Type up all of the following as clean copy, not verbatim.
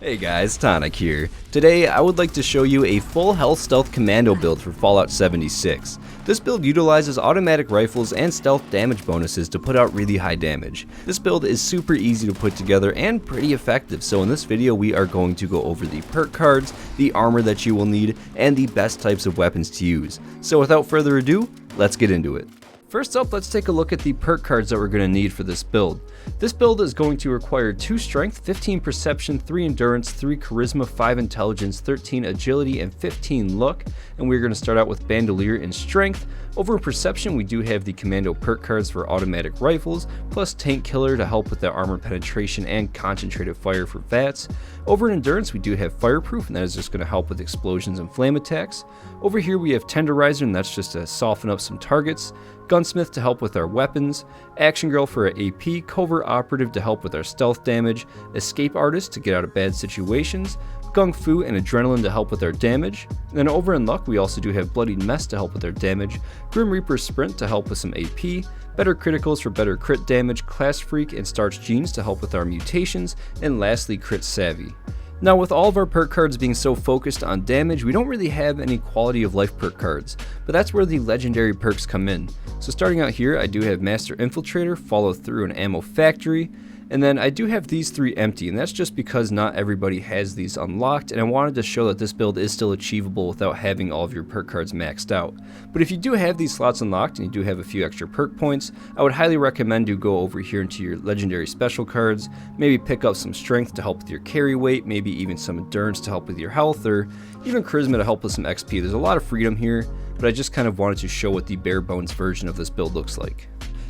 Hey guys, Tonic here. Today I would like to show you a full health stealth commando build for Fallout 76. This build utilizes automatic rifles and stealth damage bonuses to put out really high damage. This build is super easy to put together and pretty effective, so in this video we are going to go over the perk cards, the armor that you will need, and the best types of weapons to use. So without further ado, let's get into it. First up, let's take a look at the perk cards that we're going to need for this build. This build is going to require 2 strength, 15 perception, 3 endurance, 3 charisma, 5 intelligence, 13 agility, and 15 luck. And we're going to start out with bandolier and strength. Over in perception, we do have the commando perk cards for automatic rifles, plus tank killer to help with the armor penetration and concentrated fire for VATS. Over in endurance, we do have fireproof, and that is just going to help with explosions and flame attacks. Over here we have tenderizer, and that's just to soften up some targets. Gunsmith to help with our weapons, Action Girl for our AP, Covert Operative to help with our stealth damage, Escape Artist to get out of bad situations, Gung Fu and Adrenaline to help with our damage. And then over in Luck we also do have Bloodied Mess to help with our damage, Grim Reaper Sprint to help with some AP, Better Criticals for better crit damage, Class Freak and Starch Genes to help with our mutations, and lastly Crit Savvy. Now with all of our perk cards being so focused on damage, we don't really have any quality of life perk cards, but that's where the legendary perks come in. So starting out here, I do have Master Infiltrator, Follow Through, and Ammo Factory, and then I do have these 3 empty, and that's just because not everybody has these unlocked, and I wanted to show that this build is still achievable without having all of your perk cards maxed out. But if you do have these slots unlocked and you do have a few extra perk points, I would highly recommend you go over here into your legendary special cards, maybe pick up some strength to help with your carry weight, maybe even some endurance to help with your health, or even charisma to help with some XP. There's a lot of freedom here, but I just kind of wanted to show what the bare bones version of this build looks like.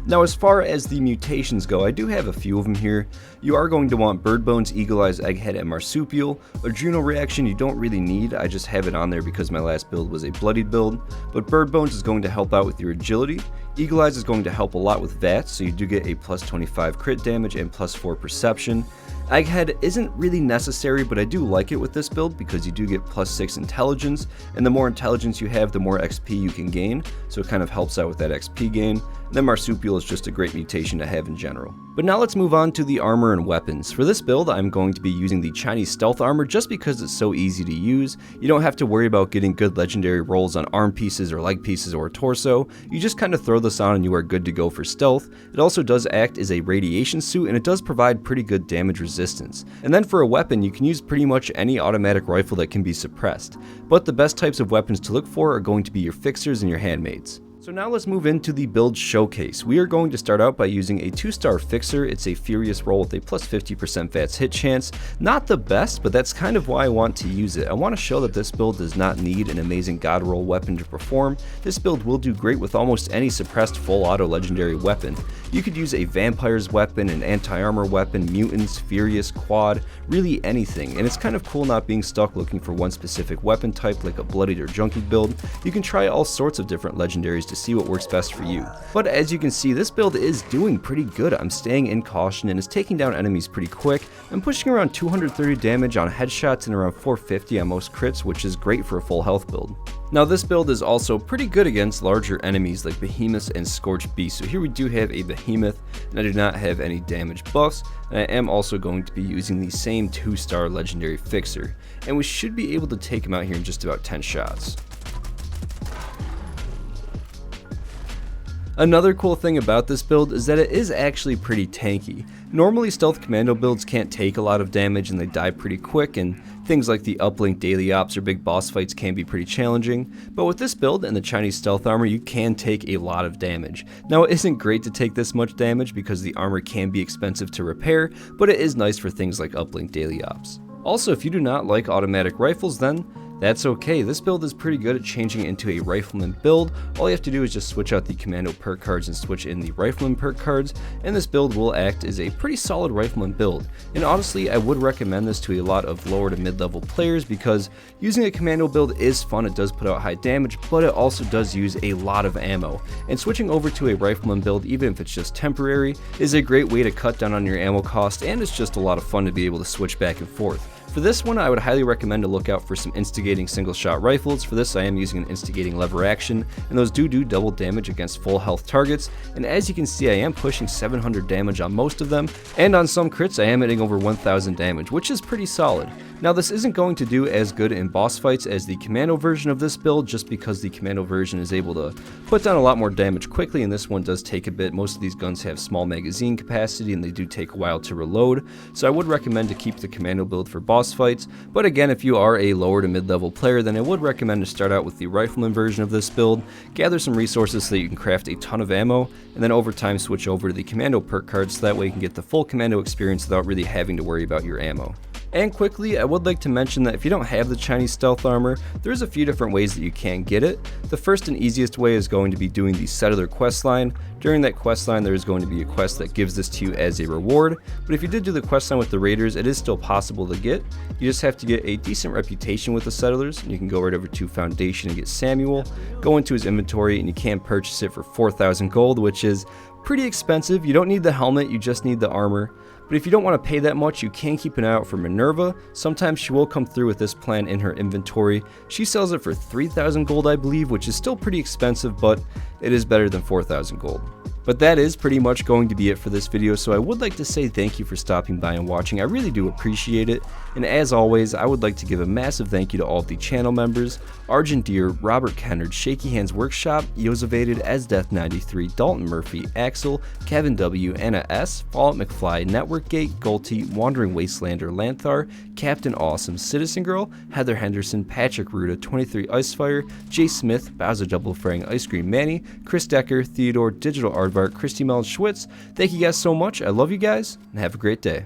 Now as far as the mutations go, I do have a few of them here. You are going to want Bird Bones, Eagle Eyes, Egghead, and Marsupial. Adrenal Reaction you don't really need, I just have it on there because my last build was a bloodied build. But Bird Bones is going to help out with your agility. Eagle Eyes is going to help a lot with VATS, so you do get a plus 25 crit damage and plus 4 perception. Egghead isn't really necessary, but I do like it with this build because you do get plus 6 intelligence, and the more intelligence you have, the more XP you can gain, so it kind of helps out with that XP gain. And then Marsupial is just a great mutation to have in general. But now let's move on to the armor and weapons. For this build, I'm going to be using the Chinese stealth armor just because it's so easy to use. You don't have to worry about getting good legendary rolls on arm pieces or leg pieces or torso. You just kind of throw this on and you are good to go for stealth. It also does act as a radiation suit, and it does provide pretty good damage resistance. And then for a weapon, you can use pretty much any automatic rifle that can be suppressed. But the best types of weapons to look for are going to be your fixers and your handmaids. So now let's move into the build showcase. We are going to start out by using a 2-star fixer. It's a furious roll with a plus 50% VATS hit chance. Not the best, but that's kind of why I want to use it. I want to show that this build does not need an amazing god roll weapon to perform. This build will do great with almost any suppressed full auto legendary weapon. You could use a vampire's weapon, an anti-armor weapon, mutants, furious, quad, really anything. And it's kind of cool not being stuck looking for one specific weapon type like a bloodied or junkie build. You can try all sorts of different legendaries to see what works best for you. But as you can see, this build is doing pretty good. I'm staying in caution and is taking down enemies pretty quick. I'm pushing around 230 damage on headshots and around 450 on most crits, which is great for a full health build. Now this build is also pretty good against larger enemies like behemoths and scorched beasts. So here we do have a behemoth, and I do not have any damage buffs, and I am also going to be using the same 2-star legendary fixer, and we should be able to take him out here in just about 10 shots. Another cool thing about this build is that it is actually pretty tanky. Normally stealth commando builds can't take a lot of damage and they die pretty quick, and things like the uplink daily ops or big boss fights can be pretty challenging, but with this build and the Chinese stealth armor you can take a lot of damage. Now it isn't great to take this much damage because the armor can be expensive to repair, but it is nice for things like uplink daily ops. Also, if you do not like automatic rifles, then that's okay. This build is pretty good at changing into a rifleman build. All you have to do is just switch out the commando perk cards and switch in the rifleman perk cards, and this build will act as a pretty solid rifleman build. And honestly, I would recommend this to a lot of lower to mid-level players because using a commando build is fun. It does put out high damage, but it also does use a lot of ammo. And switching over to a rifleman build, even if it's just temporary, is a great way to cut down on your ammo cost, and it's just a lot of fun to be able to switch back and forth. For this one, I would highly recommend to look out for some instigating single shot rifles. For this, I am using an instigating lever action, and those do double damage against full health targets, and as you can see, I am pushing 700 damage on most of them, and on some crits I am hitting over 1000 damage, which is pretty solid. Now this isn't going to do as good in boss fights as the Commando version of this build, just because the Commando version is able to put down a lot more damage quickly, and this one does take a bit. Most of these guns have small magazine capacity and they do take a while to reload, so I would recommend to keep the Commando build for boss fights. But again, if you are a lower to mid-level player, then I would recommend to start out with the Rifleman version of this build, gather some resources so that you can craft a ton of ammo, and then over time switch over to the Commando perk cards so that way you can get the full Commando experience without really having to worry about your ammo. And quickly, I would like to mention that if you don't have the Chinese stealth armor, there's a few different ways that you can get it. The first and easiest way is going to be doing the Settler quest line. During that quest line, there is going to be a quest that gives this to you as a reward, but if you did do the quest line with the Raiders, it is still possible to get. You just have to get a decent reputation with the Settlers, and you can go right over to Foundation and get Samuel, go into his inventory, and you can purchase it for 4,000 gold, which is pretty expensive. You don't need the helmet, you just need the armor. But if you don't want to pay that much, you can keep an eye out for Minerva. Sometimes she will come through with this plan in her inventory. She sells it for 3,000 gold, I believe, which is still pretty expensive, but it is better than 4,000 gold. But that is pretty much going to be it for this video, so I would like to say thank you for stopping by and watching. I really do appreciate it, and as always, I would like to give a massive thank you to all of the channel members: Argent Deer, Robert Kennard, Shaky Hands Workshop, Yosevated, Asdeath93, Dalton Murphy, Axel, Kevin W, Anna S, Fallout McFly, Networkgate, Gulty, Wandering Wastelander, Lanthar, Captain Awesome, Citizen Girl, Heather Henderson, Patrick Ruda, 23 Icefire, Jay Smith, Bowser Double Fraying Ice Cream Manny, Chris Decker, Theodore, Digital Aardvark, Christy Mellon Schwitz. Thank you guys so much. I love you guys, and have a great day.